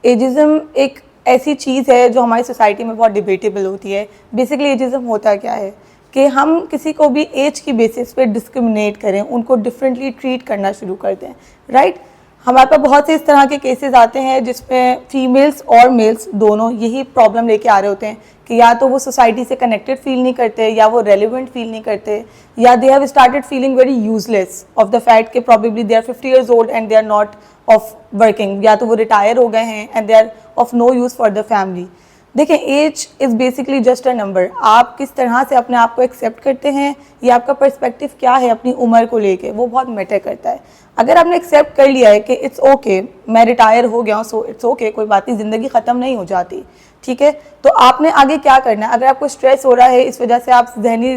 Ageism एक ऐसी चीज़ है जो हमारी सोसाइटी में बहुत डिबेटेबल होती है। बेसिकली एजिज्म होता क्या है कि हम किसी को भी एज की बेसिस पे डिस्क्रिमिनेट करें, उनको डिफरेंटली ट्रीट करना शुरू कर दें, राइट। हमारे पास बहुत से इस तरह के केसेस आते हैं जिसमें फीमेल्स और मेल्स दोनों यही प्रॉब्लम लेके आ रहे होते हैं कि या तो वो सोसाइटी से कनेक्टेड फील नहीं करते, या वो रेलिवेंट फील नहीं करते, या they have started feeling very useless of the fact कि probably they are 50 years old and they are not of working, या तो वो रिटायर हो गए हैं and they are of no use for the family. देखें, age is basically just a number. आप किस तरह से अपने आप को एक्सेप्ट करते हैं, या आपका पर्सपेक्टिव क्या है अपनी उम्र को लेके, वो बहुत मैटर करता है। अगर आपने एक्सेप्ट कर लिया है कि इट्स ओके, मैं रिटायर हो गया हूँ, सो इट्स ओके, कोई बात नहीं, ज़िंदगी ख़त्म नहीं हो जाती, ठीक है, तो आपने आगे क्या करना है। अगर आपको स्ट्रेस हो रहा है, इस वजह से आप जहनी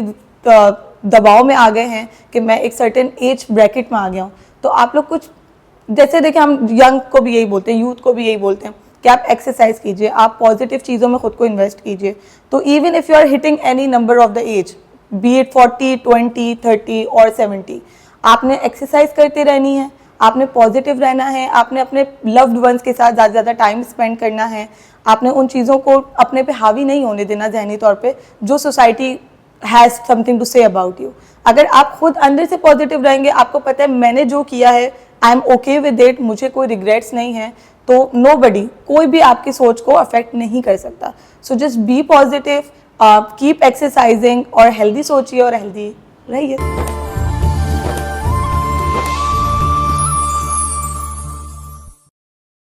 दबाव में आ गए हैं कि मैं एक सर्टेन एज ब्रैकेट में आ गया हूँ, तो आप लोग कुछ, जैसे देखिए, हम यंग को भी यही बोलते हैं, यूथ को भी यही बोलते हैं कि आप एक्सरसाइज कीजिए, आप पॉजिटिव चीज़ों में खुद को इन्वेस्ट कीजिए। तो even if you are hitting any number of the edge, be it 40, 20, 30 और 70, आपने एक्सरसाइज करते रहनी है, आपने पॉजिटिव रहना है, आपने अपने लव्ड वंस के साथ ज़्यादा से ज़्यादा टाइम स्पेंड करना है, आपने उन चीज़ों को अपने पे हावी नहीं होने देना जहनी तौर पे जो society has something to say about you. अगर आप खुद अंदर से पॉजिटिव रहेंगे, आपको पता है मैंने जो किया है I am okay with it, मुझे कोई रिग्रेट्स नहीं है, तो नोबडी, कोई भी आपकी सोच को अफेक्ट नहीं कर सकता। So just be positive, keep exercising और हेल्दी सोचिए और हेल्दी रहिए।